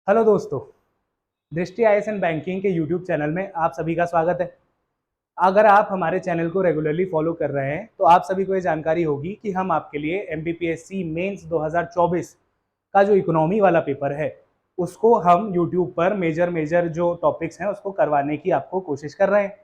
Hello दोस्तों, दृष्टि IAS and banking के यूट्यूब चैनल में आप सभी का स्वागत है। अगर आप हमारे चैनल को रेगुलरली फॉलो कर रहे हैं तो आप सभी को ये जानकारी होगी कि हम आपके लिए एमपीपीएससी मेंस 2024 का जो इकोनॉमी वाला पेपर है उसको हम यूट्यूब पर मेजर मेजर जो टॉपिक्स हैं उसको करवाने की आपको कोशिश कर रहे हैं।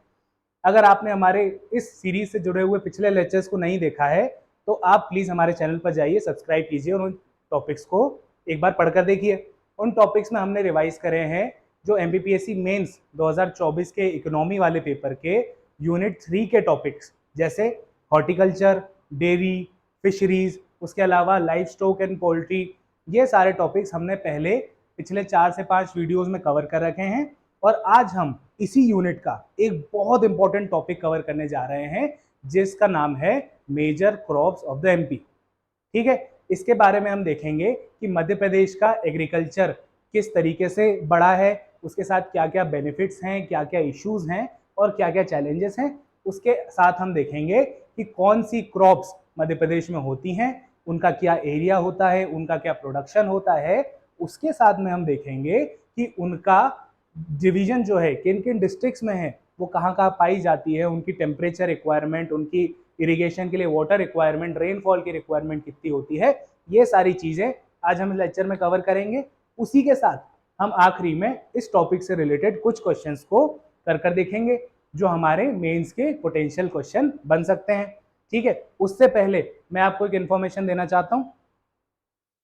अगर आपने हमारे इस सीरीज से जुड़े हुए पिछले लेक्चर्स को नहीं देखा है तो आप प्लीज़ हमारे चैनल पर जाइए, सब्सक्राइब कीजिए और उन टॉपिक्स को एक बार पढ़कर देखिए। उन टॉपिक्स में हमने रिवाइज करे हैं जो एमपीपीएससी मेंस 2024 के इकोनॉमी वाले पेपर के यूनिट 3 के टॉपिक्स, जैसे हॉर्टिकल्चर, डेयरी, फिशरीज, उसके अलावा लाइफ स्टॉक एंड पोल्ट्री, ये सारे टॉपिक्स हमने पहले पिछले 4 से 5 वीडियोस में कवर कर रखे हैं। और आज हम इसी यूनिट का एक बहुत इंपॉर्टेंट टॉपिक कवर करने जा रहे हैं जिसका नाम है major crops of the MP. ठीक है, इसके बारे में हम देखेंगे कि मध्य प्रदेश का एग्रीकल्चर किस तरीके से बढ़ा है, उसके साथ क्या क्या बेनिफिट्स हैं, क्या क्या इश्यूज हैं और क्या क्या चैलेंजेस हैं। उसके साथ हम देखेंगे कि कौन सी क्रॉप्स मध्य प्रदेश में होती हैं, उनका क्या एरिया होता है, उनका क्या प्रोडक्शन होता है। उसके साथ में हम देखेंगे कि उनका डिवीजन जो है किन किन डिस्ट्रिक्ट्स में है, वो कहाँ कहाँ पाई जाती है, उनकी टेम्परेचर रिक्वायरमेंट, उनकी इरिगेशन के लिए वाटर रिक्वायरमेंट, रेनफॉल की रिक्वायरमेंट कितनी होती है, ये सारी चीज़ें आज हम लेक्चर में कवर करेंगे। उसी के साथ हम आखिरी में इस टॉपिक से रिलेटेड कुछ क्वेश्चंस को कर देखेंगे जो हमारे मेंस के पोटेंशियल क्वेश्चन बन सकते हैं। ठीक है, उससे पहले मैं आपको एक इन्फॉर्मेशन देना चाहता हूँ।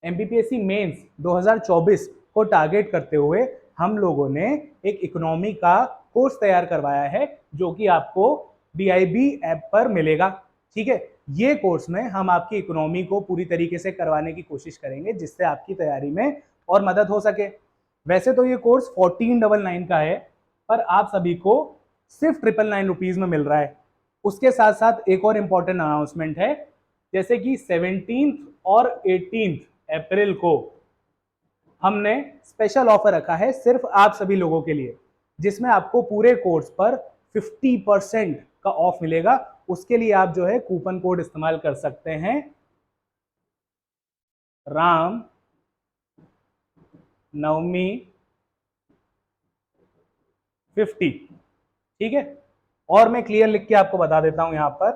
एमपीपीएससी मेंस 2024 को टारगेट करते हुए हम लोगों ने एक इकोनॉमी का कोर्स तैयार करवाया है जो कि आपको DIB ऐप पर मिलेगा। ठीक है, ये कोर्स में हम आपकी इकोनॉमी को पूरी तरीके से करवाने की कोशिश करेंगे जिससे आपकी तैयारी में और मदद हो सके। वैसे तो ये कोर्स 1499 का है, पर आप सभी को सिर्फ 999 रुपीज में मिल रहा है। उसके साथ साथ एक और इम्पॉर्टेंट अनाउंसमेंट है, जैसे कि 17 और 18 अप्रैल को हमने स्पेशल ऑफर रखा है सिर्फ आप सभी लोगों के लिए, जिसमें आपको पूरे कोर्स पर 50% का ऑफ मिलेगा। उसके लिए आप जो है कूपन कोड इस्तेमाल कर सकते हैं, राम नवमी 50। ठीक है, और मैं क्लियर लिख के आपको बता देता हूं, यहां पर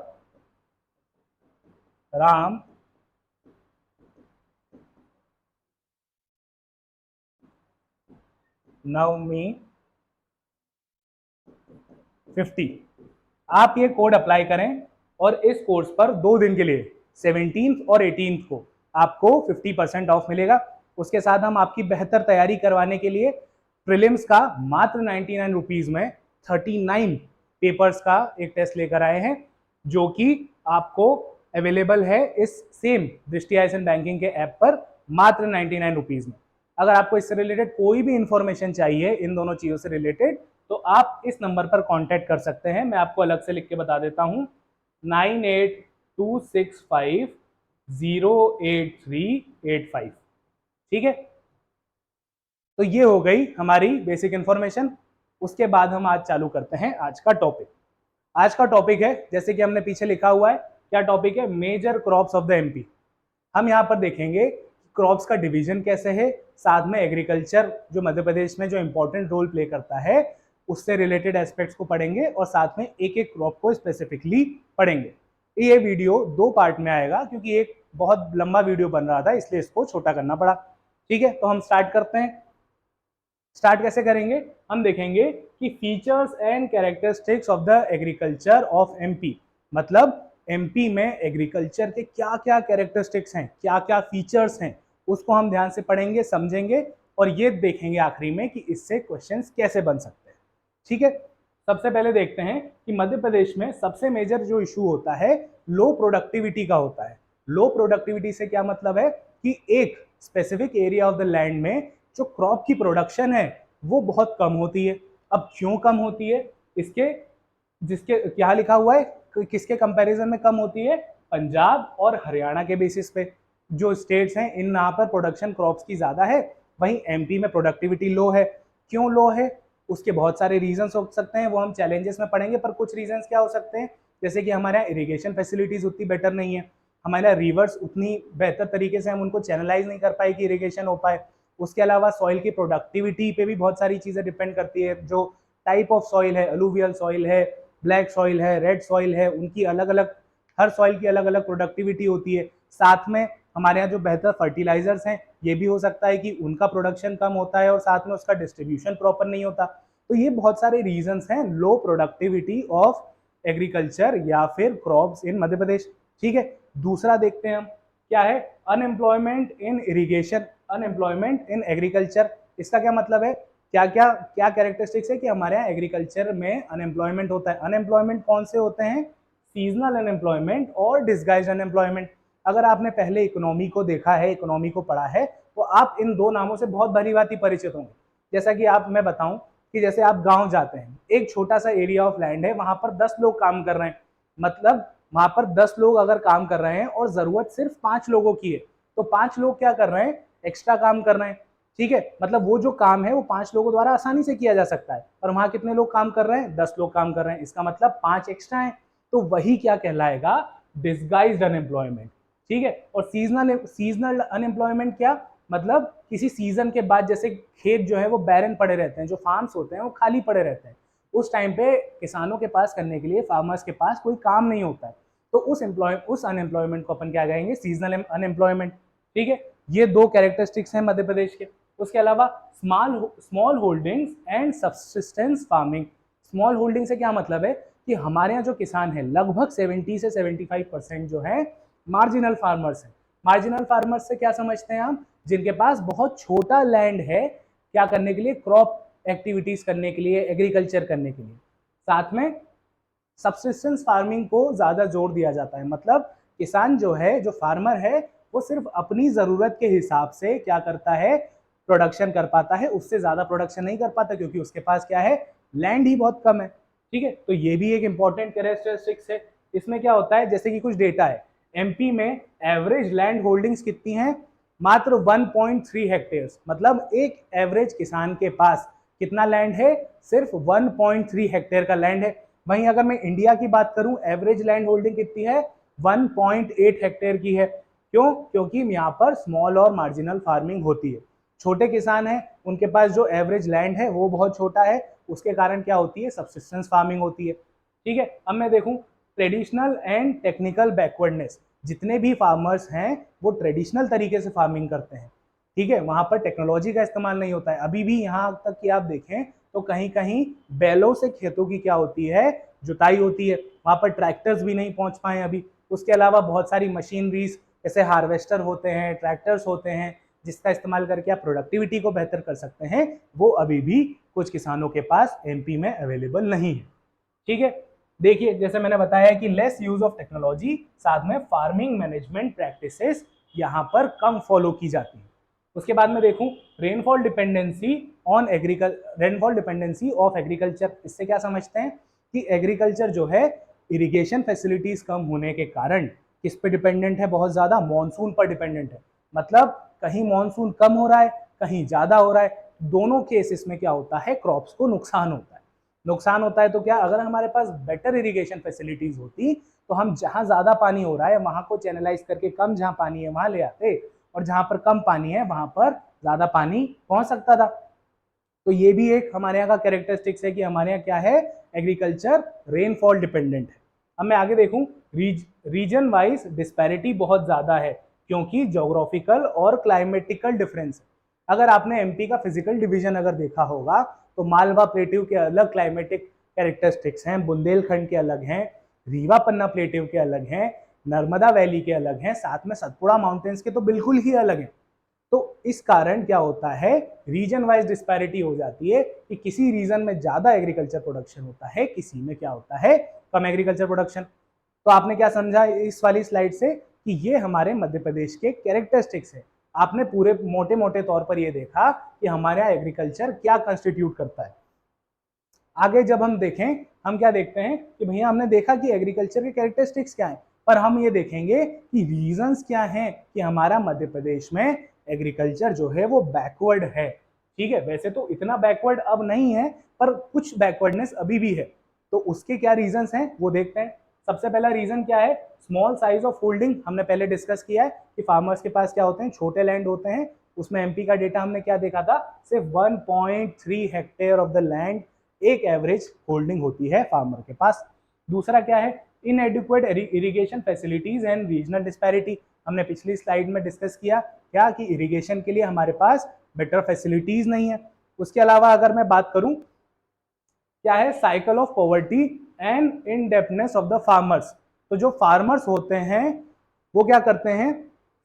राम नवमी 50। आप ये कोड अप्लाई करें और इस कोर्स पर 2 दिन के लिए 17 और 18 को आपको 50% ऑफ मिलेगा। उसके साथ हम आपकी बेहतर तैयारी करवाने के लिए प्रीलिम्स का मात्र 99 रुपीज में 39 पेपर्स का एक टेस्ट लेकर आए हैं जो कि आपको अवेलेबल है इस सेम दृष्टि आईएएस एंड बैंकिंग के ऐप पर मात्र 99 रुपीज में। अगर आपको इससे रिलेटेड कोई भी इंफॉर्मेशन चाहिए इन दोनों चीजों से रिलेटेड तो आप इस नंबर पर कांटेक्ट कर सकते हैं। मैं आपको अलग से लिख के बता देता हूं, 9826508385। ठीक है, तो ये हो गई हमारी बेसिक इंफॉर्मेशन। उसके बाद हम आज चालू करते हैं आज का टॉपिक। आज का टॉपिक है, जैसे कि हमने पीछे लिखा हुआ है, क्या टॉपिक है, major crops of the MP. हम यहाँ पर देखेंगे क्रॉप्स का डिवीजन कैसे है, साथ में एग्रीकल्चर जो मध्य प्रदेश में जो इंपॉर्टेंट रोल प्ले करता है उससे रिलेटेड एस्पेक्ट्स को पढ़ेंगे और साथ में एक एक क्रॉप को स्पेसिफिकली पढ़ेंगे। ये वीडियो 2 पार्ट में आएगा क्योंकि एक बहुत लंबा वीडियो बन रहा था, इसलिए इसको छोटा करना पड़ा। ठीक है, तो हम स्टार्ट करते हैं। स्टार्ट कैसे करेंगे, हम देखेंगे कि features and characteristics of the agriculture of MP, मतलब एमपी में एग्रीकल्चर के क्या क्या कैरेक्टरिस्टिक्स हैं, क्या क्या फीचर्स हैं, उसको हम ध्यान से पढ़ेंगे, समझेंगे और ये देखेंगे आखिरी में कि इससे क्वेश्चंस कैसे बन सकते हैं। ठीक है, सबसे पहले देखते हैं कि मध्य प्रदेश में सबसे मेजर जो इशू होता है लो प्रोडक्टिविटी का होता है। लो प्रोडक्टिविटी से क्या मतलब है कि एक specific area of the land में जो क्रॉप की प्रोडक्शन है वो बहुत कम होती है। अब क्यों कम होती है, इसके जिसके क्या लिखा हुआ है, किसके कंपैरिजन में कम होती है, पंजाब और हरियाणा के बेसिस पे जो स्टेट्स हैं इन यहाँ पर प्रोडक्शन क्रॉप्स की ज़्यादा है, वहीं एमपी में प्रोडक्टिविटी लो है। क्यों लो है, उसके बहुत सारे रीजंस हो सकते हैं, वो हम चैलेंजेस में पढ़ेंगे, पर कुछ रीजंस क्या हो सकते हैं, जैसे कि हमारे यहाँ इरीगेशन फैसिलिटीज उतनी बेटर नहीं है, हमारे यहाँ रिवर्स उतनी बेहतर तरीके से हम उनको चैनलाइज नहीं कर पाए कि इरीगेशन हो पाए, उसके अलावा सॉइल की प्रोडक्टिविटी पे भी बहुत सारी चीज़ें डिपेंड करती है। जो टाइप ऑफ सॉइल है, अलूवियल सॉइल है, ब्लैक सॉइल है, रेड सॉइल है, उनकी अलग अलग, हर सॉइल की अलग अलग प्रोडक्टिविटी होती है। साथ में हमारे यहाँ जो बेहतर फर्टिलाइजर्स हैं, ये भी हो सकता है कि उनका प्रोडक्शन कम होता है और साथ में उसका डिस्ट्रीब्यूशन प्रॉपर नहीं होता। तो ये बहुत सारे रीजंस हैं लो प्रोडक्टिविटी ऑफ एग्रीकल्चर या फिर क्रॉप्स इन मध्य प्रदेश। ठीक है, दूसरा देखते हैं हम क्या है, unemployment in irrigation, unemployment in agriculture. इसका क्या मतलब है, क्या क्या क्या कैरेक्टरिस्टिक्स है कि हमारे यहाँ एग्रीकल्चर में अनएम्प्लॉयमेंट होता है। अनएम्प्लॉयमेंट कौन से होते हैं, सीजनल अनएम्प्लॉयमेंट और डिस्गाइज्ड अनएम्प्लॉयमेंट। अगर आपने पहले इकोनॉमी को देखा है, इकोनॉमी को पढ़ा है, तो आप इन दो नामों से बहुत भली भांति परिचित होंगे। जैसा कि आप, मैं बताऊं कि जैसे आप गांव जाते हैं, एक छोटा सा एरिया ऑफ लैंड है, वहां पर 10 लोग काम कर रहे हैं, मतलब वहां पर 10 लोग अगर काम कर रहे हैं और जरूरत सिर्फ 5 लोगों की है, तो 5 लोग क्या कर रहे हैं, एक्स्ट्रा काम कर रहे हैं। ठीक है, मतलब वो जो काम है वो 5 लोगों द्वारा आसानी से किया जा सकता है, और वहां कितने लोग काम कर रहे हैं, 10 लोग काम कर रहे हैं, इसका मतलब 5 एक्स्ट्रा है। तो वही क्या कहलाएगा, डिस्गाइज्ड अनएम्प्लॉयमेंट। ठीक है, और सीजनल अनएम्प्लॉयमेंट क्या, मतलब किसी सीजन के बाद, जैसे खेत जो है वो बैरन पड़े रहते हैं, जो फार्म्स होते हैं वो खाली पड़े रहते हैं, उस टाइम पे किसानों के पास करने के लिए, फार्मर्स के पास कोई काम नहीं होता है, तो उस अनएम्प्लॉयमेंट को अपन क्या कहेंगे, सीजनल अनएम्प्लॉयमेंट। ठीक है, ये दो कैरेक्टरिस्टिक्स हैं मध्य प्रदेश के। उसके अलावा small holdings and subsistence farming. Small holding से क्या मतलब है कि हमारे यहाँ जो किसान है लगभग 70 से 75% जो है मार्जिनल फार्मर्स हैं। मार्जिनल फार्मर्स से क्या समझते हैं हम, जिनके पास बहुत छोटा लैंड है क्या करने के लिए, क्रॉप एक्टिविटीज करने के लिए, एग्रीकल्चर करने के लिए। साथ में सब्सिस्टेंस फार्मिंग को ज्यादा जोर दिया जाता है, मतलब किसान जो है, जो फार्मर है, वो सिर्फ अपनी जरूरत के हिसाब से क्या करता है, प्रोडक्शन कर पाता है, उससे ज्यादा प्रोडक्शन नहीं कर पाता, क्योंकि उसके पास क्या है, लैंड ही बहुत कम है। ठीक है, तो ये भी एक इंपॉर्टेंट कैरेक्टरिस्टिक्स है। इसमें क्या होता है, जैसे कि कुछ डेटा है, एमपी में एवरेज लैंड होल्डिंग्स कितनी है, मात्र 1.3 हेक्टेयर्स, मतलब एक एवरेज किसान के पास कितना लैंड है, सिर्फ 1.3 हेक्टेयर का लैंड है। वहीं अगर मैं इंडिया की बात करूं, एवरेज लैंड होल्डिंग कितनी है, 1.8 हेक्टेयर की है। क्यों, क्योंकि यहाँ पर स्मॉल और मार्जिनल फार्मिंग होती है, छोटे किसान हैं, उनके पास जो एवरेज लैंड है वो बहुत छोटा है, उसके कारण क्या होती है, सब्सिस्टेंस फार्मिंग होती है। ठीक है, अब मैं देखूं ट्रेडिशनल एंड टेक्निकल बैकवर्डनेस, जितने भी फार्मर्स हैं वो ट्रेडिशनल तरीके से फार्मिंग करते हैं। ठीक है, वहां पर टेक्नोलॉजी का इस्तेमाल नहीं होता है, अभी भी यहाँ तक कि आप देखें तो कहीं कहीं बैलों से खेतों की क्या होती है, जुताई होती है, वहां पर ट्रैक्टर्स भी नहीं पहुंच पाए अभी। उसके अलावा बहुत सारी मशीनरीज जैसे हार्वेस्टर होते हैं, ट्रैक्टर्स होते हैं, जिसका इस्तेमाल करके आप प्रोडक्टिविटी को बेहतर कर सकते हैं, वो अभी भी कुछ किसानों के पास एमपी में अवेलेबल नहीं है। ठीक है, देखिए जैसे मैंने बताया कि लेस यूज ऑफ टेक्नोलॉजी, साथ में फार्मिंग मैनेजमेंट प्रैक्टिसेस यहाँ पर कम फॉलो की जाती है। उसके बाद में देखूं rainfall dependency on rainfall dependency of agriculture. इससे क्या समझते हैं कि एग्रीकल्चर जो है, इरिगेशन फैसिलिटीज कम होने के कारण किस पे डिपेंडेंट है, बहुत ज्यादा मॉनसून पर डिपेंडेंट है। मतलब कहीं मॉनसून कम हो रहा है, कहीं ज्यादा हो रहा है, दोनों केसेस में क्या होता है, क्रॉप्स को नुकसान होता है। नुकसान होता है तो क्या, अगर हमारे पास बेटर इरिगेशन फैसिलिटीज होती तो हम जहां ज्यादा पानी हो रहा है वहां को चैनलाइज करके कम जहां पानी है वहां ले आते, और जहां पर कम पानी है वहां पर ज्यादा पानी पहुंच सकता था। तो ये भी एक हमारे यहाँ का कैरेक्टरिस्टिक्स है कि हमारे यहाँ क्या है, एग्रीकल्चर रेनफॉल डिपेंडेंट है। अब मैं आगे देखूं, रीजन वाइज डिस्पैरिटी बहुत ज्यादा है, क्योंकि ज्योग्राफिकल और क्लाइमेटिकल डिफरेंस। अगर आपने एमपी का फिजिकल डिवीजन अगर देखा होगा, तो मालवा प्लेट्यू के अलग क्लाइमेटिक कैरेक्टरिस्टिक्स हैं, बुंदेलखंड के अलग हैं, रीवा पन्ना प्लेट्यू के अलग हैं, नर्मदा वैली के अलग हैं, साथ में सतपुड़ा माउंटेन्स के तो बिल्कुल ही अलग हैं। तो इस कारण क्या होता है, रीजन वाइज डिस्पैरिटी हो जाती है कि किसी रीजन में ज्यादा एग्रीकल्चर प्रोडक्शन होता है, किसी में क्या होता है, कम एग्रीकल्चर प्रोडक्शन। तो आपने क्या समझा इस वाली स्लाइड से कि ये हमारे मध्य प्रदेश के कैरेक्टरिस्टिक्स है। आपने पूरे मोटे मोटे तौर पर ये देखा कि हमारे यहाँ एग्रीकल्चर क्या कंस्टिट्यूट करता है। आगे जब हम देखें, हम क्या देखते हैं कि भैया हमने देखा कि एग्रीकल्चर के कैरेक्टरिस्टिक्स क्या हैं, पर हम ये देखेंगे कि रीजंस क्या हैं कि हमारा मध्य प्रदेश में एग्रीकल्चर जो है वो बैकवर्ड है। ठीक है, वैसे तो इतना बैकवर्ड अब नहीं है, पर कुछ बैकवर्डनेस अभी भी है। तो उसके क्या रीजंस हैं वो देखते हैं। सबसे पहला रीजन क्या है, स्मॉल साइज ऑफ होल्डिंग। हमने पहले डिस्कस किया है कि फार्मर्स के पास क्या होते हैं, छोटे लैंड होते हैं, उसमें एमपी का डेटा हमने क्या देखा था, सिर्फ 1.3 हेक्टेयर ऑफ द लैंड एक एवरेज होल्डिंग होती है फार्मर के पास। दूसरा क्या है, इनएडिक्वेट irrigation facilities and regional disparity. हमने पिछली स्लाइड में डिस्कस किया क्या कि इरिगेशन के लिए हमारे पास बेटर फैसिलिटीज नहीं है। उसके अलावा अगर मैं बात करूं क्या है, cycle of poverty and इनडेप्टनेस of the farmers. तो जो फार्मर्स होते हैं वो क्या करते हैं,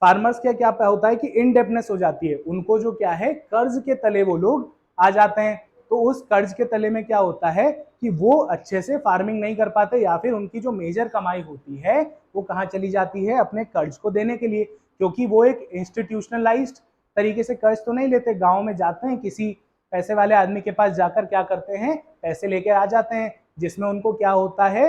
फार्मर्स क्या क्या होता है कि इनडेप्टनेस हो जाती है, उनको जो क्या है कर्ज के तले वो लोग आ जाते हैं। तो उस कर्ज के तले में क्या होता है कि वो अच्छे से फार्मिंग नहीं कर पाते, या फिर उनकी जो मेजर कमाई होती है वो कहाँ चली जाती है, अपने कर्ज को देने के लिए, क्योंकि वो एक इंस्टीट्यूशनलाइज्ड तरीके से कर्ज तो नहीं लेते, गाँव में जाते हैं किसी पैसे वाले आदमी के पास जाकर क्या करते हैं, पैसे लेके आ जाते हैं, जिसमें उनको क्या होता है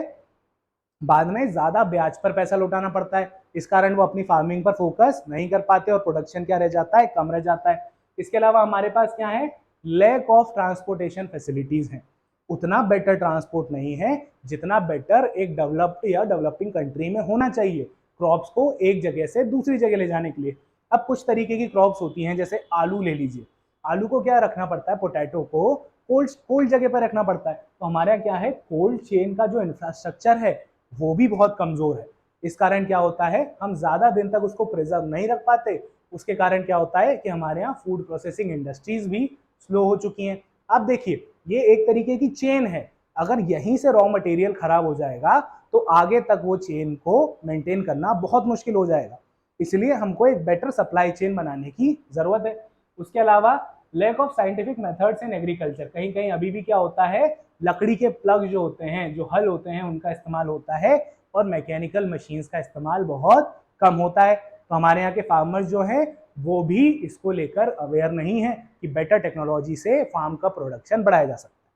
बाद में ज्यादा ब्याज पर पैसा लौटाना पड़ता है। इस कारण वो अपनी फार्मिंग पर फोकस नहीं कर पाते और प्रोडक्शन क्या रह जाता है, कम रह जाता है। इसके अलावा हमारे पास क्या है, लैक ऑफ ट्रांसपोर्टेशन फैसिलिटीज हैं। उतना बेटर ट्रांसपोर्ट नहीं है जितना बेटर एक डेवलप्ड या डेवलपिंग कंट्री में होना चाहिए क्रॉप्स को एक जगह से दूसरी जगह ले जाने के लिए। अब कुछ तरीके की क्रॉप्स होती हैं, जैसे आलू ले लीजिए, आलू को क्या रखना पड़ता है, पोटैटो को कोल्ड जगह पर रखना पड़ता है। तो हमारे यहाँ क्या है, कोल्ड चेन का जो इंफ्रास्ट्रक्चर है वो भी बहुत कमजोर है। इस कारण क्या होता है, हम ज्यादा दिन तक उसको प्रिजर्व नहीं रख पाते। उसके कारण क्या होता है कि हमारे यहाँ फूड प्रोसेसिंग इंडस्ट्रीज भी स्लो हो चुकी हैं। अब देखिए ये एक तरीके की चेन है, अगर यहीं से रॉ मटेरियल खराब हो जाएगा तो आगे तक वो चेन को मेंटेन करना बहुत मुश्किल हो जाएगा। इसलिए हमको एक बेटर सप्लाई चेन बनाने की जरूरत है। उसके अलावा lack of scientific methods in agriculture, कहीं कहीं अभी भी क्या होता है, लकड़ी के प्लग जो होते हैं, जो हल होते हैं, उनका इस्तेमाल होता है और मैकेनिकल मशीन्स का इस्तेमाल बहुत कम होता है। तो हमारे यहाँ के फार्मर्स जो हैं वो भी इसको लेकर अवेयर नहीं है कि बेटर टेक्नोलॉजी से फार्म का प्रोडक्शन बढ़ाया जा सकता है।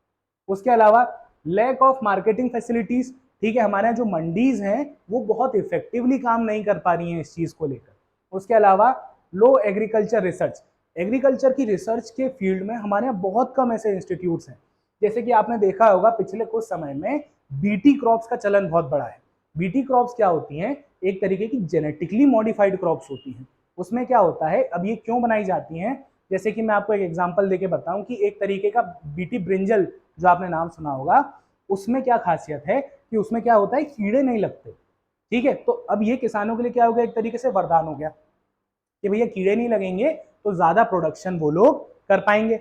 उसके अलावा लैक ऑफ मार्केटिंग फैसिलिटीज, ठीक है, हमारे यहाँ जो मंडीज हैं वो बहुत इफेक्टिवली काम नहीं कर पा रही हैं इस चीज को लेकर। उसके अलावा लो एग्रीकल्चर रिसर्च, एग्रीकल्चर की रिसर्च के फील्ड में हमारे यहाँ बहुत कम ऐसे इंस्टीट्यूट्स हैं। जैसे कि आपने देखा होगा पिछले कुछ समय में बीटी क्रॉप्स का चलन बहुत बड़ा है। बीटी क्रॉप्स क्या होती हैं, एक तरीके की जेनेटिकली मॉडिफाइड क्रॉप्स होती हैं। उसमें क्या होता है, अब ये क्यों बनाई जाती हैं, जैसे कि मैं आपको एक एग्जांपल देके बताऊं कि एक तरीके का बीटी ब्रिंजल जो आपने नाम सुना होगा, उसमें क्या खासियत है कि उसमें क्या होता है, कीड़े नहीं लगते। ठीक है, तो अब ये किसानों के लिए क्या हो गया, एक तरीके से वरदान हो गया कि भैया कीड़े नहीं लगेंगे तो ज्यादा प्रोडक्शन वो लोग कर पाएंगे,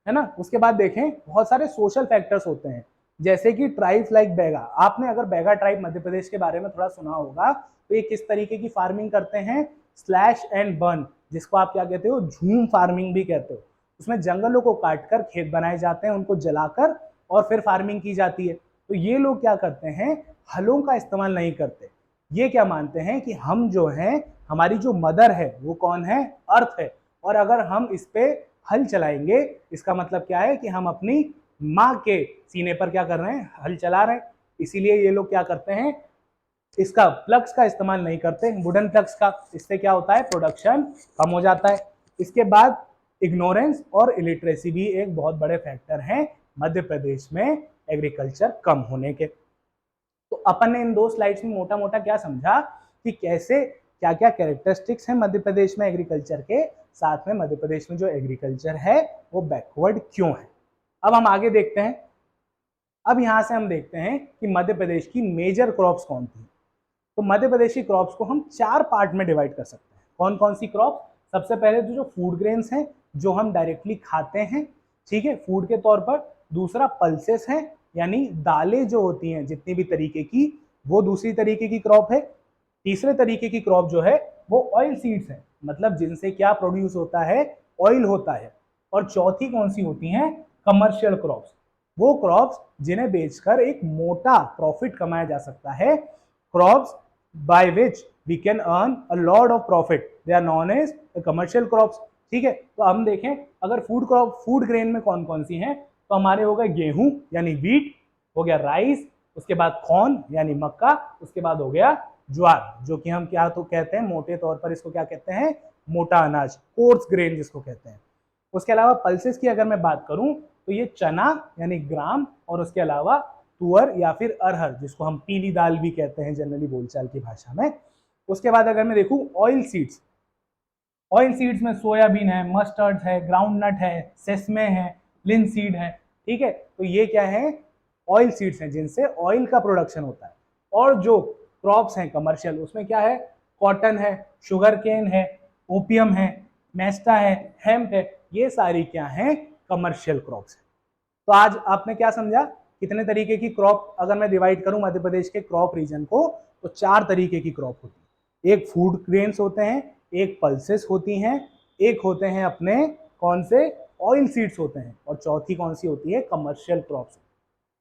है ना। उसके बाद देखें बहुत सारे सोशल फैक्टर्स होते हैं, जैसे कि ट्राइब्स लाइक बैगा। आपने अगर बैगा ट्राइब मध्य प्रदेश के बारे में थोड़ा सुना होगा तो ये किस तरीके की फार्मिंग करते हैं, स्लैश एंड बर्न, जिसको आप क्या कहते हो, झूम फार्मिंग भी कहते हो। उसमें जंगलों को काटकर खेत बनाए जाते हैं, उनको जलाकर और फिर फार्मिंग की जाती है। तो ये लोग क्या करते हैं, हलों का इस्तेमाल नहीं करते। ये क्या मानते हैं कि हम जो हैं, हमारी जो मदर है वो कौन है, अर्थ है, और अगर हम इस पे हल चलाएंगे इसका मतलब क्या है कि हम अपनी माँ के सीने पर क्या कर रहे हैं, हल चला रहे हैं। इसीलिए ये लोग क्या करते हैं, इसका प्लग्स का इस्तेमाल नहीं करते, वुडन प्लग्स का। इससे क्या होता है, प्रोडक्शन कम हो जाता है। इसके बाद इग्नोरेंस और इलिटरेसी भी एक बहुत बड़े फैक्टर हैं मध्य प्रदेश में एग्रीकल्चर कम होने के। तो अपन ने इन दो स्लाइड्स में मोटा मोटा क्या समझा कि कैसे क्या क्या कैरेक्टरिस्टिक्स हैं मध्य प्रदेश में एग्रीकल्चर के, साथ में मध्य प्रदेश में जो एग्रीकल्चर है वो बैकवर्ड क्यों है। अब हम आगे देखते हैं। अब यहां से हम देखते हैं कि मध्य प्रदेश की मेजर क्रॉप्स कौन थी। तो मध्य प्रदेश की क्रॉप्स को हम 4 पार्ट में डिवाइड कर सकते हैं। कौन कौन सी क्रॉप्स, सबसे पहले तो जो फूड ग्रेन्स हैं जो हम डायरेक्टली खाते हैं, ठीक है, फूड के तौर पर। दूसरा पल्सेस हैं, यानी दालें जो होती हैं जितनी भी तरीके की, वो दूसरी तरीके की क्रॉप है। तीसरे तरीके की क्रॉप जो है वो ऑयल सीड्स है, मतलब जिनसे क्या प्रोड्यूस होता है, ऑयल होता है। और चौथी कौन सी होती हैं, कमर्शियल क्रॉप्स, वो क्रॉप्स जिन्हें बेचकर एक मोटा प्रॉफिट कमाया जा सकता है। Crops by which we can earn a lot of profit, they are known as commercial crops. ठीक है, तो हम देखें अगर फूड क्रॉप, फूड ग्रेन में कौन कौन सी हैं, तो हमारे हो गए गेहूं यानी वीट, हो गया राइस, उसके बाद कॉर्न यानी मक्का, उसके बाद हो गया ज्वार, जो कि हम क्या तो कहते हैं, मोटे तौर पर इसको क्या कहते हैं, मोटा अनाज, कोर्स ग्रेन जिसको कहते हैं। उसके अलावा पल्सेस की अगर मैं बात करूं तो ये चना यानी ग्राम, और उसके अलावा तुअर या फिर अरहर जिसको हम पीली दाल भी कहते हैं जनरली बोलचाल की भाषा में। उसके बाद अगर मैं देखूं ऑयल सीड्स, ऑयल सीड्स में सोयाबीन है, मस्टर्ड है, ग्राउंड नट है, सेसमे है, लिनसीड है। ठीक है, तो ये क्या है, ऑयल सीड्स हैं जिनसे ऑयल का प्रोडक्शन होता है। और जो क्रॉप्स हैं कमर्शियल, उसमें क्या है, कॉटन है, शुगर केन है, ओपियम है, मेस्टा है, हेम्प है, ये सारी क्या है, कमर्शियल क्रॉप्स है। तो आज आपने क्या समझा, कितने तरीके की क्रॉप, अगर मैं डिवाइड करूं मध्य प्रदेश के क्रॉप रीजन को, तो 4 तरीके की क्रॉप होती है। एक फूड ग्रेन्स होते हैं, एक पल्सेस होती हैं, एक होते हैं अपने कौन से, ऑयल सीड्स होते हैं, और चौथी कौन सी होती है, कमर्शियल क्रॉप्स।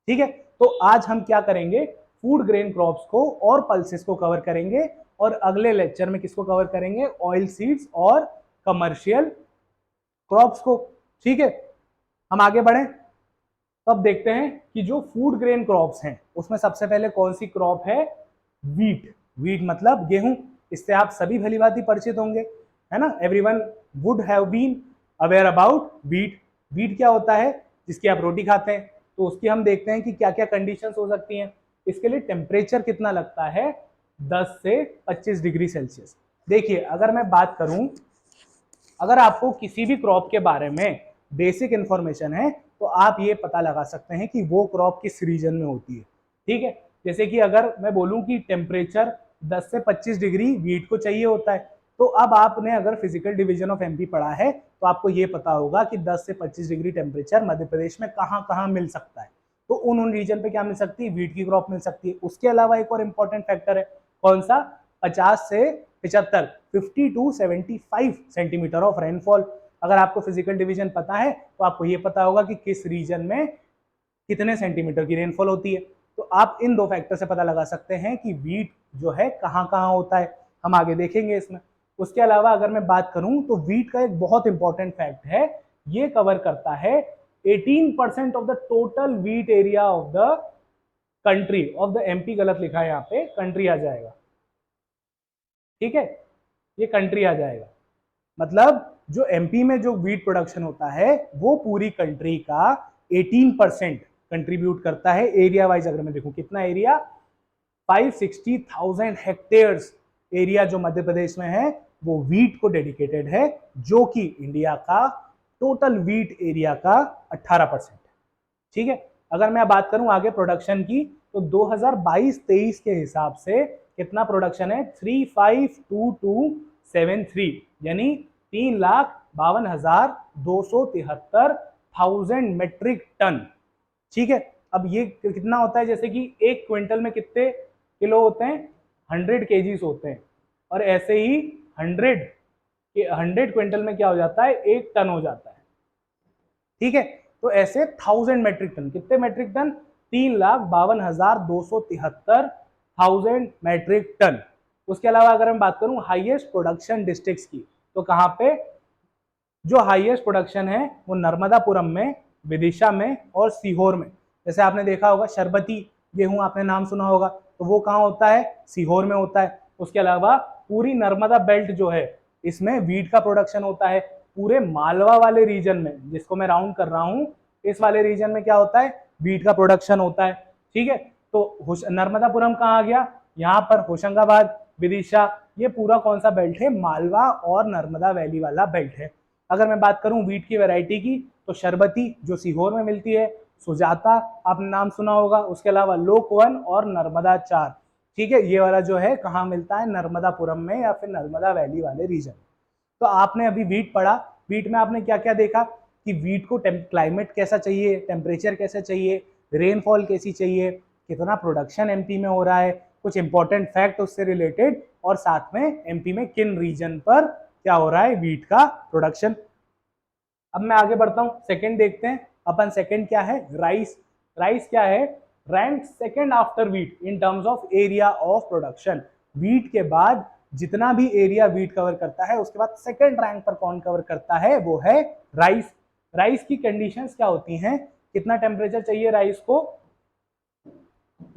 ठीक है, तो आज हम क्या करेंगे, फूड ग्रेन क्रॉप्स को और पल्सेस को कवर करेंगे, और अगले लेक्चर में किसको कवर करेंगे, ऑयल सीड्स और कमर्शियल क्रॉप्स को। ठीक है, हम आगे बढ़े। तो अब देखते हैं कि जो फूड ग्रेन क्रॉप्स हैं उसमें सबसे पहले कौन सी क्रॉप है, वीट। वीट मतलब गेहूं, इससे आप सभी भली भांति परिचित होंगे, है ना, everyone would have been aware about wheat. Wheat क्या होता है, जिसकी आप रोटी खाते हैं। तो उसकी हम देखते हैं कि क्या क्या कंडीशंस हो सकती हैं। इसके लिए टेम्परेचर कितना लगता है, 10 से 25 डिग्री सेल्सियस। देखिए, अगर मैं बात करूं, अगर आपको किसी भी क्रॉप के बारे में बेसिक इंफॉर्मेशन है, तो आप ये पता लगा सकते हैं कि वो क्रॉप किस रीजन में होती है। ठीक है, जैसे कि अगर मैं बोलूं कि टेम्परेचर 10 से 25 डिग्री वीट को चाहिए होता है, तो अब आपने अगर फिजिकल डिवीजन ऑफ एमपी पढ़ा है, तो आपको ये पता होगा कि 10 से 25 डिग्री टेम्परेचर मध्य प्रदेश में कहाँ कहाँ मिल सकता है। तो उन रीजन पे क्या मिल सकती है, वीट की क्रॉप मिल सकती है। उसके अलावा एक और इंपॉर्टेंट फैक्टर है, कौन सा, 50 से 75, 50 टू 75 सेंटीमीटर ऑफ रेनफॉल। अगर आपको फिजिकल डिवीजन पता है, तो आपको ये पता होगा कि किस रीजन में कितने सेंटीमीटर की रेनफॉल होती है। तो आप इन दो फैक्टर से पता लगा सकते हैं कि वीट जो है कहाँ कहाँ होता है। हम आगे देखेंगे इसमें। उसके अलावा अगर मैं बात करूं, तो वीट का एक बहुत इंपॉर्टेंट फैक्ट है, ये कवर करता है 18% of the total wheat area of the country of the MP. गलत लिखा है यहाँ पे, कंट्री आ जाएगा। ठीक है, ये कंट्री आ जाएगा, मतलब जो एमपी में जो वीट प्रोडक्शन होता है वो पूरी कंट्री का 18% कंट्रीब्यूट करता है। एरिया वाइज अगर मैं देखूं कितना एरिया, 560,000 हेक्टेयर्स एरिया जो मध्य प्रदेश में है वो वीट को डेडिकेटेड है, जो कि इंडिया का टोटल वीट एरिया का 18%। ठीक है, अगर मैं बात करूं आगे प्रोडक्शन की, तो 2022-23 के हिसाब से कितना प्रोडक्शन है, 352273, यानी 3,52,273 मेट्रिक टन। ठीक है, अब ये कितना होता है, जैसे कि एक क्विंटल में कितने किलो होते हैं, 100 केजीज होते हैं, और ऐसे ही 100 क्विंटल में क्या हो जाता है, 1 टन हो जाता है। ठीक है, तो ऐसे 1000 मेट्रिक टन, कितने मेट्रिक टन, 3,52,273 मेट्रिक टन। उसके अलावा अगर मैं बात करूं हाईएस्ट प्रोडक्शन डिस्ट्रिक्ट्स की, तो कहां पे, जो हाईएस्ट प्रोडक्शन है वो नर्मदापुरम में, विदिशा में और सीहोर में। जैसे आपने देखा होगा शरबती गेहूं, आपने नाम सुना होगा, तो वो कहाँ होता है, सीहोर में होता है। उसके अलावा पूरी नर्मदा बेल्ट जो है, इसमें वीट का प्रोडक्शन होता है। पूरे मालवा वाले रीजन में, जिसको मैं राउंड कर रहा हूं, इस वाले रीजन में क्या होता है, वीट का प्रोडक्शन होता है। ठीक है, तो नर्मदापुरम कहाँ आ गया, यहाँ पर होशंगाबाद, विदिशा, ये पूरा कौन सा बेल्ट है, मालवा और नर्मदा वैली वाला बेल्ट है। अगर मैं बात करूं वीट की वैरायटी की, तो शरबती जो सीहोर में मिलती है, सुजाता आपने नाम सुना होगा, उसके अलावा लोकवन और नर्मदा 4। ठीक है, ये वाला जो है कहाँ मिलता है, नर्मदापुरम में या फिर नर्मदा वैली वाले रीजन। तो आपने अभी वीट पढ़ा, वीट में आपने क्या क्या देखा कि वीट को क्लाइमेट कैसा चाहिए, टेम्परेचर कैसा चाहिए, रेनफॉल कैसी चाहिए, कितना प्रोडक्शन एमपी में हो रहा है, कुछ इंपॉर्टेंट फैक्ट उससे रिलेटेड, और साथ में एमपी में किन रीजन पर क्या हो रहा है वीट का प्रोडक्शन। अब मैं आगे बढ़ता हूं, सेकंड देखते हैं अपन। सेकंड क्या है, राइस। राइस क्या है, rank second after wheat in terms of area of production. Wheat के बाद जितना भी एरिया वीट कवर करता है, उसके बाद सेकंड रैंक पर कौन कवर करता है, वो है राइस। राइस की कंडीशंस क्या होती हैं, कितना टेम्परेचर चाहिए राइस को,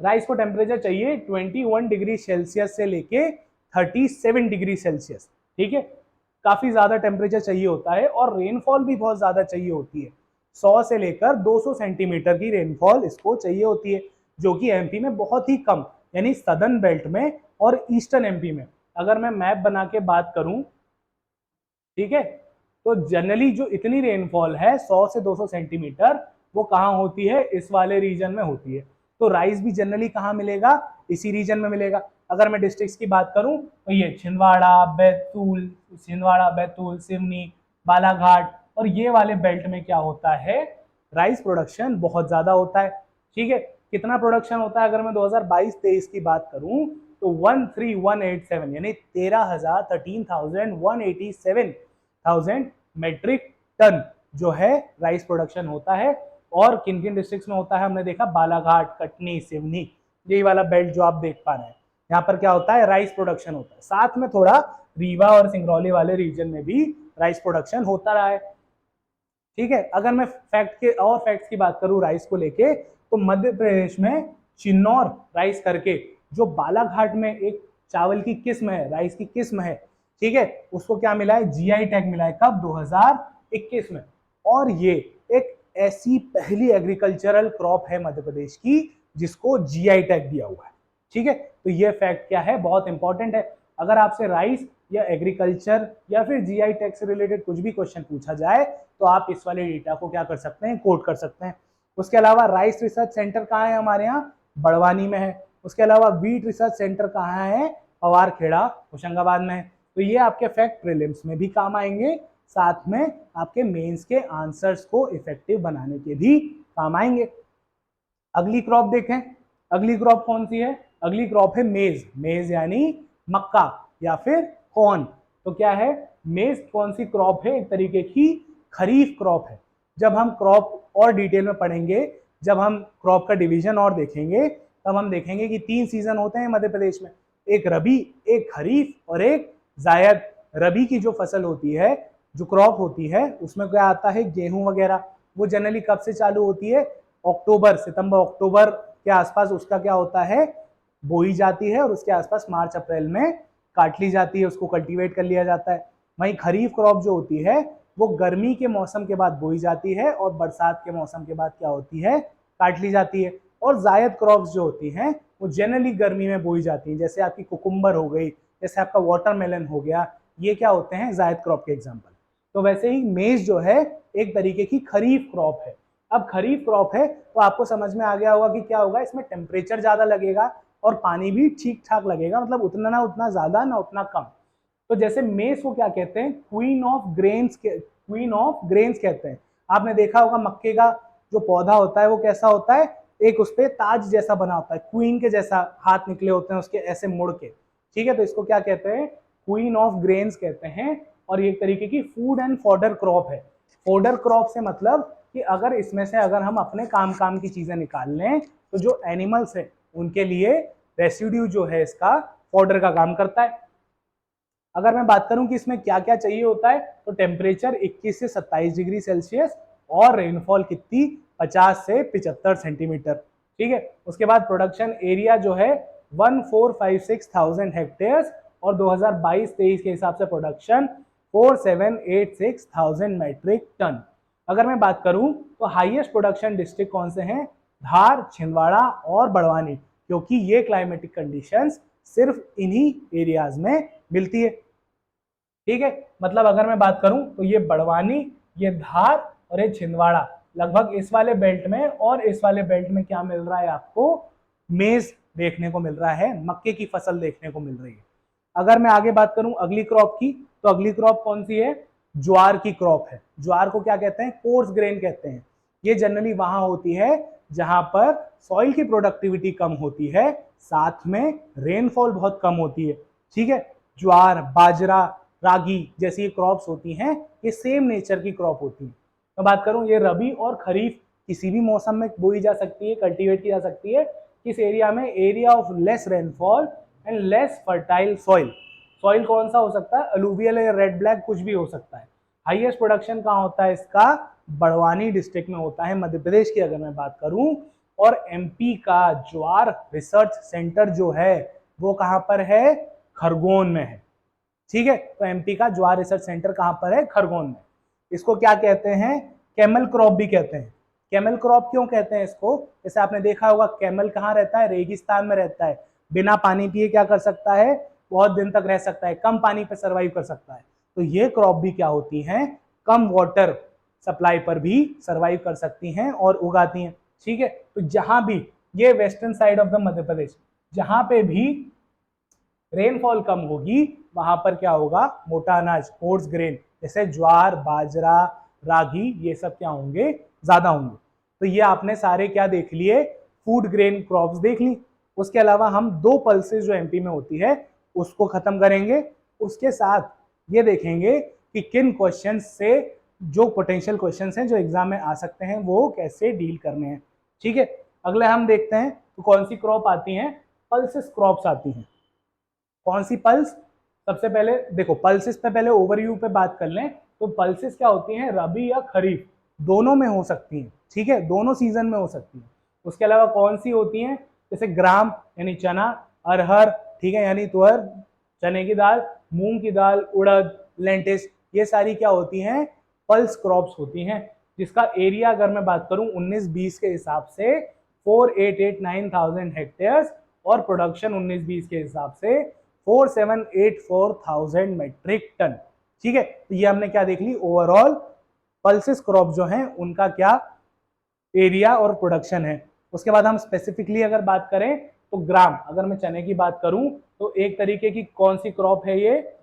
राइस को टेम्परेचर चाहिए 21 डिग्री सेल्सियस से लेके 37 डिग्री सेल्सियस। ठीक है, काफी ज्यादा टेम्परेचर चाहिए होता है, और रेनफॉल भी बहुत ज्यादा चाहिए होती है। 100 से लेकर 200 सेंटीमीटर की रेनफॉल इसको चाहिए होती है, जो कि एमपी में बहुत ही कम, यानी सदर्न बेल्ट में और ईस्टर्न एमपी में। अगर मैं मैप बना के बात करूं, ठीक है। तो जनरली जो इतनी रेनफॉल है 100 से 200 सेंटीमीटर, वो कहाँ होती है, इस वाले रीजन में होती है। तो राइस भी जनरली कहाँ मिलेगा, इसी रीजन में मिलेगा। अगर मैं डिस्ट्रिक्ट्स की बात करूं तो ये छिंदवाड़ा, बैतूल, सिवनी, बालाघाट और ये वाले बेल्ट में क्या होता है, राइस प्रोडक्शन बहुत ज्यादा होता है। ठीक है, कितना प्रोडक्शन होता है, अगर मैं 2022-23 की बात करूं तो 13187 यानी 13,187,000 मेट्रिक टन जो है राइस प्रोडक्शन होता है। और किन किन डिस्ट्रिक्ट्स में होता है, हमने देखा बालाघाट, कटनी, सिवनी, यही वाला बेल्ट जो आप देख पा रहे हैं, यहाँ पर क्या होता है, राइस प्रोडक्शन होता है। साथ में थोड़ा रीवा और सिंगरौली वाले रीजन में भी राइस प्रोडक्शन होता रहा है। ठीक है, अगर मैं फैक्ट्स की बात करूं राइस को लेके, तो मध्य प्रदेश में चिन्नौर राइस करके जो बालाघाट में एक चावल की किस्म है, राइस की किस्म है, ठीक है, उसको क्या मिला है, जीआई टैग मिला है। कब, 2021 में। और ये एक ऐसी पहली एग्रीकल्चरल क्रॉप है मध्य प्रदेश की जिसको जीआई टैग दिया हुआ है। ठीक है, तो ये फैक्ट क्या है, बहुत इंपॉर्टेंट है। अगर आपसे राइस या एग्रीकल्चर या फिर जीआई टैग से रिलेटेड कुछ भी क्वेश्चन पूछा जाए तो आप इस वाले डेटा को क्या कर सकते हैं, कोट कर सकते हैं। उसके अलावा राइस रिसर्च सेंटर कहाँ है, हमारे यहाँ बड़वानी में है। उसके अलावा वीट रिसर्च सेंटर कहाँ है, पवारखेड़ा, होशंगाबाद में है। तो ये आपके फैक्ट प्रीलिम्स में भी काम आएंगे, साथ में आपके मेंस के आंसर्स को इफेक्टिव बनाने के भी काम आएंगे। अगली क्रॉप देखें, अगली क्रॉप कौन सी है, अगली क्रॉप है मेज। मेज यानी मक्का या फिर कॉर्न। तो क्या है, मेज कौन सी क्रॉप है, एक तरीके की खरीफ क्रॉप है। जब हम क्रॉप और डिटेल में पढ़ेंगे, जब हम क्रॉप का डिवीजन और देखेंगे, तब हम देखेंगे कि 3 सीजन होते हैं मध्य प्रदेश में, एक रबी, एक खरीफ और एक जायद। रबी की जो फसल होती है, जो क्रॉप होती है, उसमें क्या आता है, गेहूं वगैरह। वो जनरली कब से चालू होती है, अक्टूबर, सितंबर अक्टूबर के आसपास उसका क्या होता है, बोई जाती है और उसके आसपास मार्च अप्रैल में काट ली जाती है, उसको कल्टीवेट कर लिया जाता है। वहीं खरीफ क्रॉप जो होती है वो गर्मी के मौसम के बाद बोई जाती है और बरसात के मौसम के बाद क्या होती है, काट ली जाती है। और जायद क्रॉप्स जो होती हैं वो जनरली गर्मी में बोई जाती हैं, जैसे आपकी कुकुम्बर हो गई, जैसे आपका वाटरमेलन हो गया, ये क्या होते हैं, जायद क्रॉप के एग्जाम्पल। तो वैसे ही मेज जो है एक तरीके की खरीफ क्रॉप है। अब खरीफ क्रॉप है तो आपको समझ में आ गया होगा कि क्या होगा, इसमें टेम्परेचर ज्यादा लगेगा और पानी भी ठीक ठाक लगेगा, मतलब उतना ना उतना ज्यादा ना उतना कम। तो जैसे मेज को क्या कहते हैं, क्वीन ऑफ ग्रेन्स कहते हैं। आपने देखा होगा मक्के का जो पौधा होता है वो कैसा होता है, एक उस पर ताज जैसा बना होता है, क्वीन के जैसा हाथ निकले होते हैं उसके ऐसे मुड़ के। ठीक है, तो इसको क्या कहते हैं, क्वीन ऑफ ग्रेन्स कहते हैं। और ये एक तरीके की फूड एंड फॉडर क्रॉप है। फॉडर क्रॉप से मतलब कि अगर इसमें से अगर हम अपने काम की चीजें निकाल लें तो जो एनिमल्स है उनके लिए रेसिड्यू जो है इसका फॉडर का काम करता है। अगर मैं बात करूं कि इसमें क्या क्या चाहिए होता है, तो टेम्परेचर 21 से 27 डिग्री सेल्सियस और रेनफॉल कितनी, 50 से 75 सेंटीमीटर। ठीक है, उसके बाद प्रोडक्शन एरिया जो है 1456,000 हेक्टेयर्स और 2022-23 के हिसाब से प्रोडक्शन 4786,000 मैट्रिक टन। अगर मैं बात करूं तो हाईएस्ट प्रोडक्शन डिस्ट्रिक्ट कौन से हैं, धार, छिंदवाड़ा और बड़वानी, क्योंकि ये क्लाइमेटिक कंडीशंस सिर्फ इन्हीं एरियाज में मिलती है। ठीक है, मतलब अगर मैं बात करूं तो ये बड़वानी, ये धार और ये छिंदवाड़ा, लगभग इस वाले बेल्ट में और इस वाले बेल्ट में क्या मिल रहा है आपको, मेज देखने को मिल रहा है, मक्के की फसल देखने को मिल रही है। अगर मैं आगे बात करूं अगली क्रॉप की, तो अगली क्रॉप कौन सी है, ज्वार की क्रॉप है। ज्वार को क्या कहते हैं, कोर्स ग्रेन कहते हैं। ये जनरली वहां होती है जहां पर सॉइल की प्रोडक्टिविटी कम होती है, साथ में रेनफॉल बहुत कम होती है। ठीक है, ज्वार, बाजरा, रागी जैसी ये क्रॉप्स होती हैं, ये सेम नेचर की क्रॉप होती है। मैं बात करूं ये रबी और खरीफ किसी भी मौसम में बोई जा सकती है, कल्टीवेट की जा सकती है। किस एरिया में, area of less rainfall and less fertile soil. Soil कौन सा हो सकता है, अलूवियल या रेड ब्लैक, कुछ भी हो सकता है। हाईएस्ट प्रोडक्शन कहाँ होता है इसका, बड़वानी डिस्ट्रिक्ट में होता है, मध्य प्रदेश की अगर मैं बात करूं। और एमपी का ज्वार रिसर्च सेंटर जो है वो कहां पर है, खरगोन में है। ठीक है, तो एमपी का ज्वार रिसर्च सेंटर कहां पर है, खरगोन में। इसको क्या कहते हैं, कैमल क्रॉप भी कहते हैं। कैमल क्रॉप क्यों कहते हैं इसको, जैसे आपने देखा होगा कैमल कहाँ रहता है, रेगिस्तान में रहता है, बिना पानी पिए क्या कर सकता है, बहुत दिन तक रह सकता है, कम पानी पे सर्वाइव कर सकता है। तो ये क्रॉप भी क्या होती हैं, कम वाटर सप्लाई पर भी सरवाइव कर सकती हैं और उगाती हैं। ठीक है, तो जहां भी ये western side of the Madhya Pradesh, जहां पे भी रेनफॉल कम होगी वहां पर क्या होगा, मोटा अनाज, कोर्स ग्रेन जैसे ज्वार, बाजरा, रागी, ये सब क्या होंगे, ज्यादा होंगे। तो ये आपने सारे क्या देख लिए, फूड ग्रेन क्रॉप्स देख ली। उसके अलावा हम दो पल्सेस जो एमपी में होती है उसको खत्म करेंगे। उसके साथ ये देखेंगे कि किन क्वेश्चन से, जो पोटेंशियल क्वेश्चन हैं जो एग्जाम में आ सकते हैं, वो कैसे डील करने हैं। ठीक है, अगले हम देखते हैं तो कौन सी क्रॉप आती हैं, पल्सेस क्रॉप्स आती हैं। कौन सी पल्स, सबसे पहले देखो पल्सेस पे पहले ओवरव्यू पे बात कर लें तो पल्सेस क्या होती हैं, रबी या खरीफ दोनों में हो सकती हैं। ठीक है, दोनों सीजन में हो सकती हैं। उसके अलावा कौन सी होती हैं, जैसे ग्राम यानी चना, अरहर, ठीक है यानी तुअर, चने की दाल, मूंग की दाल, उड़द, लेंटिस, ये सारी क्या होती हैं, पल्स क्रॉप्स होती हैं। जिसका एरिया अगर मैं बात करूं 19-20 के हिसाब से 4,889,000 हेक्टेयर्स और प्रोडक्शन 19-20 के हिसाब से 4,784,000 मेट्रिक टन। ठीक है, तो ये हमने क्या देख ली, ओवरऑल पल्सेस क्रॉप जो हैं उनका क्या एरिया और प्रोडक्शन है। उसके बाद हम स्पेसिफिकली अगर बात करें तो ग्राम, अगर मैं चने की बात करूं तो एक तरीके की कौन सी क्रॉप है, ये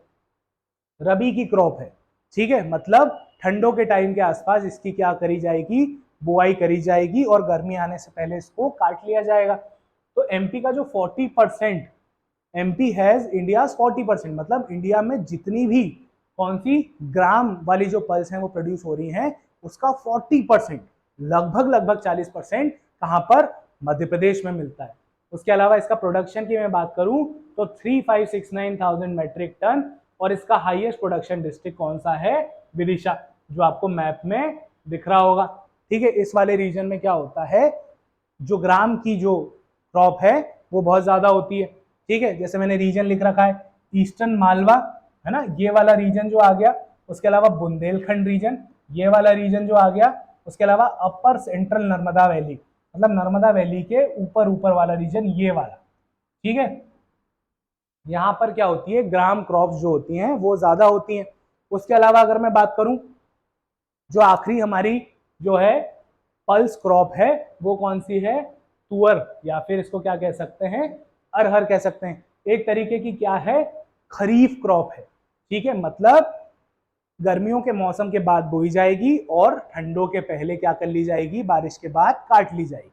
रबी की क्रॉप है। ठीक है, मतलब ठंडों के टाइम के आसपास इसकी क्या करी जाएगी, बुआई करी जाएगी और गर्मी आने से पहले इसको काट लिया जाएगा। तो एमपी का जो 40%, एमपी हैज इंडिया 40%, मतलब इंडिया में जितनी भी कौन सी ग्राम वाली जो पल्स हैं वो प्रोड्यूस हो रही हैं उसका 40%, लगभग 40% कहां पर, मध्य प्रदेश में मिलता है। उसके अलावा इसका प्रोडक्शन की मैं बात करूं तो 3569,000 मेट्रिक टन, और इसका हाईएस्ट प्रोडक्शन डिस्ट्रिक्ट कौन सा है, विदिशा, जो आपको मैप में दिख रहा होगा। ठीक है, इस वाले रीजन में क्या होता है, जो ग्राम की जो क्रॉप है वो बहुत ज्यादा होती है। ठीक है, जैसे मैंने रीजन लिख रखा है, ईस्टर्न मालवा है ना, ये वाला रीजन जो आ गया। उसके अलावा बुंदेलखंड रीजन, ये वाला रीजन जो आ गया। उसके अलावा अपर सेंट्रल नर्मदा वैली, मतलब नर्मदा वैली के ऊपर ऊपर वाला रीजन, ये वाला। ठीक है, यहाँ पर क्या होती है, ग्राम क्रॉप्स जो होती हैं वो ज्यादा होती हैं। उसके अलावा अगर मैं बात करूं, जो आखिरी हमारी जो है पल्स क्रॉप है वो कौन सी है, तुअर, या फिर इसको क्या कह सकते हैं, अरहर कह सकते हैं। एक तरीके की क्या है, खरीफ क्रॉप है। ठीक है, मतलब गर्मियों के मौसम के बाद बोई जाएगी और ठंडों के पहले क्या कर ली जाएगी, बारिश के बाद काट ली जाएगी।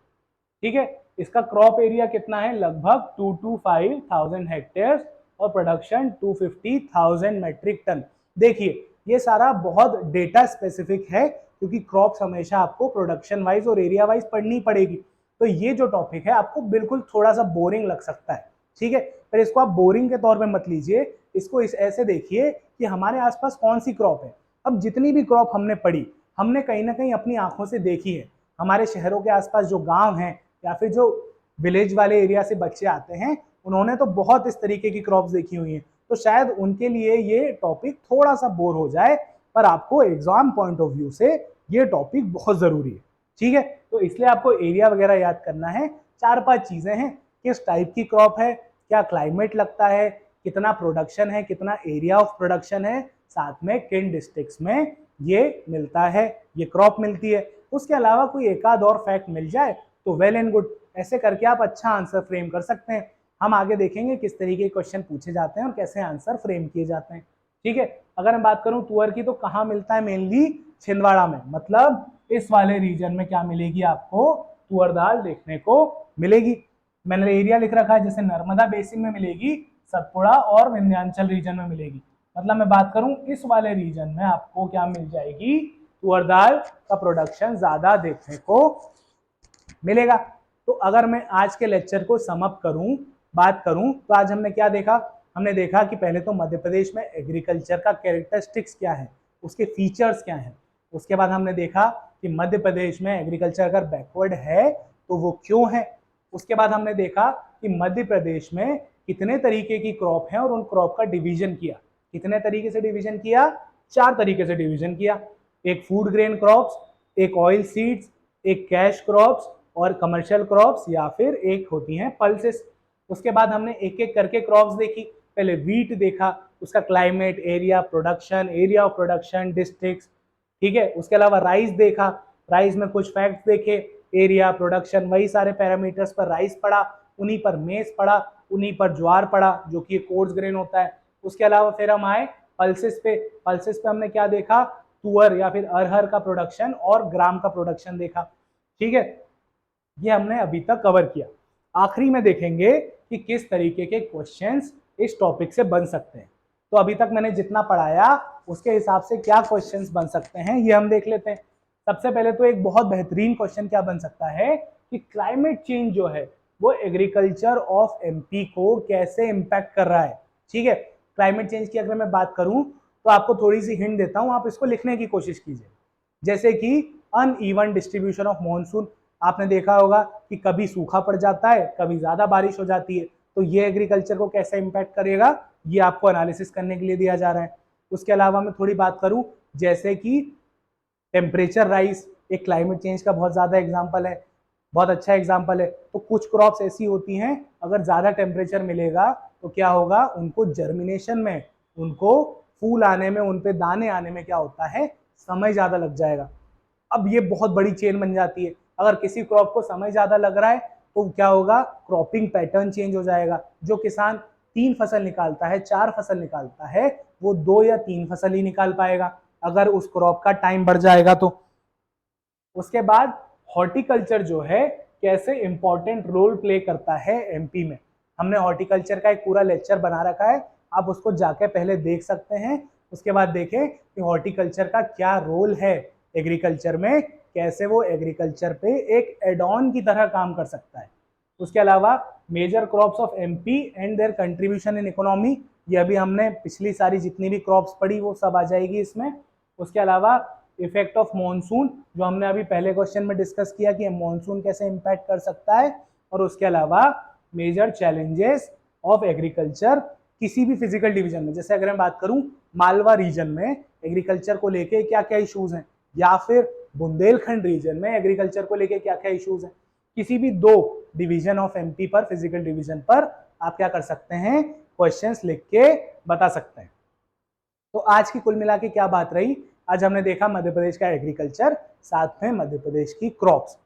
ठीक है, इसका क्रॉप एरिया कितना है, लगभग 225,000 हेक्टेयर्स और प्रोडक्शन 250,000 मेट्रिक टन। देखिए ये सारा बहुत डेटा स्पेसिफिक है क्योंकि क्रॉप्स हमेशा आपको प्रोडक्शन वाइज और एरिया वाइज पढ़नी पड़ेगी। तो ये जो टॉपिक है आपको बिल्कुल थोड़ा सा बोरिंग लग सकता है। ठीक है, पर इसको आप बोरिंग के तौर पे मत लीजिए, इसको इस ऐसे देखिए कि हमारे आसपास कौन सी क्रॉप है। अब जितनी भी क्रॉप हमने पढ़ी, हमने कहीं ना कहीं अपनी आंखों से देखी है। हमारे शहरों के आसपास जो गांव हैं या फिर जो विलेज वाले एरिया से बच्चे आते हैं, उन्होंने तो बहुत इस तरीके की क्रॉप्स देखी हुई हैं। तो शायद उनके लिए ये टॉपिक थोड़ा सा बोर हो जाए, पर आपको एग्जाम पॉइंट ऑफ व्यू से ये टॉपिक बहुत जरूरी है। ठीक है, तो इसलिए आपको एरिया वगैरह याद करना है। 4-5 चीजें हैं, किस टाइप की क्रॉप है, क्या क्लाइमेट लगता है, कितना प्रोडक्शन है, कितना एरिया ऑफ प्रोडक्शन है, साथ में किन डिस्ट्रिक्ट्स में ये मिलता है, ये क्रॉप मिलती है। उसके अलावा कोई एक आध और फैक्ट मिल जाए तो वेल एंड गुड, ऐसे करके आप अच्छा आंसर फ्रेम कर सकते हैं। हम आगे देखेंगे किस तरीके के क्वेश्चन पूछे जाते हैं और कैसे आंसर फ्रेम किए जाते हैं। ठीक है, अगर मैं बात करूं तुअर की तो कहाँ मिलता है, मेनली छिंदवाड़ा में, मतलब इस वाले रीजन में क्या मिलेगी आपको, तुअर दाल देखने को मिलेगी। मैंने एरिया लिख रखा है, जैसे नर्मदा बेसिन में मिलेगी, सतपुड़ा और विंध्याचल रीजन में मिलेगी। मतलब मैं बात करूं इस वाले रीजन में आपको क्या मिल जाएगी, तुअर दाल का प्रोडक्शन ज्यादा देखने को मिलेगा। तो अगर मैं आज के लेक्चर को सम अप करूं, बात करूं, तो आज हमने क्या देखा, हमने देखा कि पहले तो मध्य प्रदेश में एग्रीकल्चर का कैरेक्टरिस्टिक्स क्या है, उसके फीचर्स क्या हैं। उसके बाद हमने देखा कि मध्य प्रदेश में एग्रीकल्चर अगर बैकवर्ड है तो वो क्यों है। उसके बाद हमने देखा कि मध्य प्रदेश में कितने तरीके की क्रॉप है और उन क्रॉप का डिवीजन किया। कितने तरीके से डिवीजन किया, 4 तरीके से डिवीजन किया। एक फूड ग्रेन क्रॉप्स, एक ऑयल सीड्स, एक कैश क्रॉप्स और कमर्शियल क्रॉप्स, या फिर एक होती हैं पल्सेस। उसके बाद हमने एक एक करके क्रॉप्स देखी, पहले वीट देखा, उसका climate, area production, area of production, district, ठीक है। उसके अलावा राइस देखा, राइस में कुछ फैक्ट्स देखे, एरिया, प्रोडक्शन, वही सारे पैरामीटर्स पर राइस पड़ा, उन्हीं पर मेज पड़ा, उन्हीं पर ज्वार पड़ा जो कि कोर्स ग्रेन होता है। उसके अलावा फिर हम आए पल्सेस पे। पल्सेस पे हमने क्या देखा, तुअर या फिर अरहर का प्रोडक्शन और ग्राम का प्रोडक्शन देखा, ठीक है। ये हमने अभी तक कवर किया। आखिरी में देखेंगे कि किस तरीके के क्वेश्चंस इस टॉपिक से बन सकते हैं। तो अभी तक मैंने जितना पढ़ाया उसके हिसाब से क्या क्वेश्चंस बन सकते हैं ये हम देख लेते हैं। सबसे पहले तो एक बहुत बेहतरीन क्वेश्चन क्या बन सकता है कि क्लाइमेट चेंज जो है वो एग्रीकल्चर ऑफ एमपी को कैसे इंपैक्ट कर रहा है, ठीक है। क्लाइमेट चेंज की अगर मैं बात करूं तो आपको थोड़ी सी हिंट देता हूं, आप इसको लिखने की कोशिश कीजिए। जैसे कि अनइवन डिस्ट्रीब्यूशन ऑफ मॉनसून, आपने देखा होगा कि कभी सूखा पड़ जाता है, कभी ज्यादा बारिश हो जाती है, तो ये एग्रीकल्चर को कैसे इंपैक्ट करेगा ये आपको एनालिसिस करने के लिए दिया जा रहा है। उसके अलावा मैं थोड़ी बात करूं जैसे कि टेम्परेचर राइज एक क्लाइमेट चेंज का बहुत ज्यादा एग्जाम्पल है, बहुत अच्छा एग्जाम्पल है। तो कुछ क्रॉप्स ऐसी होती हैं अगर ज्यादा टेम्परेचर मिलेगा तो क्या होगा, उनको जर्मिनेशन में, उनको फूल आने में, उन पे दाने आने में क्या होता है, समय ज्यादा लग जाएगा। अब ये बहुत बड़ी चेन बन जाती है। अगर किसी क्रॉप को समय ज्यादा लग रहा है तो क्या होगा, क्रॉपिंग पैटर्न चेंज हो जाएगा। जो किसान 3 फसल निकालता है, 4 फसल निकालता है, वो 2 या 3 फसल ही निकाल पाएगा अगर उस क्रॉप का टाइम बढ़ जाएगा तो। उसके बाद हॉर्टिकल्चर जो है कैसे इंपॉर्टेंट रोल प्ले करता है एमपी में, हमने हॉर्टिकल्चर का एक पूरा लेक्चर बना रखा है, आप उसको जाके पहले देख सकते हैं। उसके बाद देखें कि हॉर्टिकल्चर का क्या रोल है एग्रीकल्चर में, कैसे वो एग्रीकल्चर पे एक एड ऑन की तरह काम कर सकता है। उसके अलावा major crops of MP and their contribution in economy, ये अभी हमने पिछली सारी जितनी भी क्रॉप्स पढ़ी वो सब आ जाएगी इसमें। उसके अलावा इफेक्ट ऑफ मॉनसून, जो हमने अभी पहले क्वेश्चन में डिस्कस किया कि मॉनसून कैसे इंपैक्ट कर सकता है। और उसके अलावा मेजर चैलेंजेस ऑफ एग्रीकल्चर किसी भी फिजिकल डिवीजन में, जैसे अगर मैं बात करूं मालवा रीजन में एग्रीकल्चर को लेके क्या क्या इश्यूज हैं, या फिर बुंदेलखंड रीजन में एग्रीकल्चर को लेके क्या क्या इश्यूज हैं, किसी भी 2 डिवीजन ऑफ एमपी पर, फिजिकल डिवीजन पर आप क्या कर सकते हैं, क्वेश्चंस लिख के बता सकते हैं। तो आज की कुल मिला के क्या बात रही, आज हमने देखा मध्य प्रदेश का एग्रीकल्चर, साथ में मध्य प्रदेश की क्रॉप्स।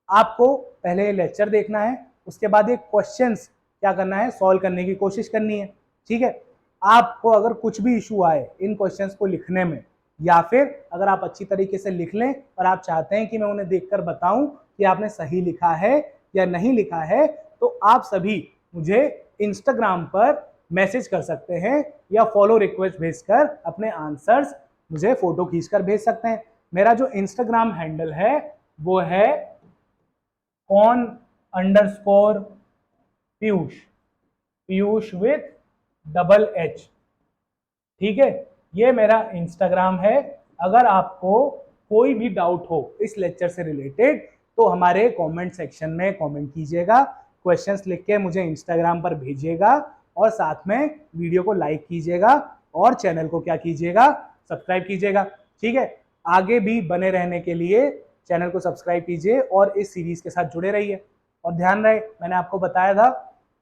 आपको पहले लेक्चर देखना है, उसके बाद ये क्वेश्चंस क्या करना है, सॉल्व करने की कोशिश करनी है, ठीक है। आपको अगर कुछ भी इशू आए इन क्वेश्चंस को लिखने में, या फिर अगर आप अच्छी तरीके से लिख लें और आप चाहते हैं कि मैं उन्हें देखकर बताऊं कि आपने सही लिखा है या नहीं लिखा है, तो आप सभी मुझे इंस्टाग्राम पर मैसेज कर सकते हैं या फॉलो रिक्वेस्ट भेजकर अपने आंसर्स मुझे फोटो खींचकर भेज सकते हैं। मेरा जो इंस्टाग्राम हैंडल है वो है on_पीयूष, पीयूष विथ H, ठीक है। ये मेरा इंस्टाग्राम है। अगर आपको कोई भी डाउट हो इस लेक्चर से रिलेटेड तो हमारे कमेंट सेक्शन में कमेंट कीजिएगा, क्वेश्चंस लिख के मुझे इंस्टाग्राम पर भेजिएगा, और साथ में वीडियो को लाइक कीजिएगा और चैनल को क्या कीजिएगा, सब्सक्राइब कीजिएगा, ठीक है। आगे भी बने रहने के लिए चैनल को सब्सक्राइब कीजिए और इस सीरीज के साथ जुड़े रहिए। और ध्यान रहे, मैंने आपको बताया था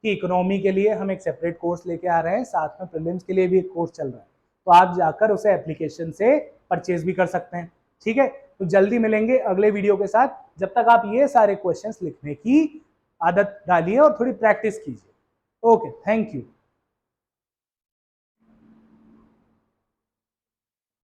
कि इकोनॉमी के लिए हम एक सेपरेट कोर्स लेके आ रहे हैं, साथ में प्रीलिम्स के लिए भी एक कोर्स चल रहा है, तो आप जाकर उसे एप्लीकेशन से परचेज भी कर सकते हैं, ठीक है। तो जल्दी मिलेंगे अगले वीडियो के साथ। जब तक आप ये सारे क्वेश्चंस लिखने की आदत डालिए और थोड़ी प्रैक्टिस कीजिए। Okay, thank you.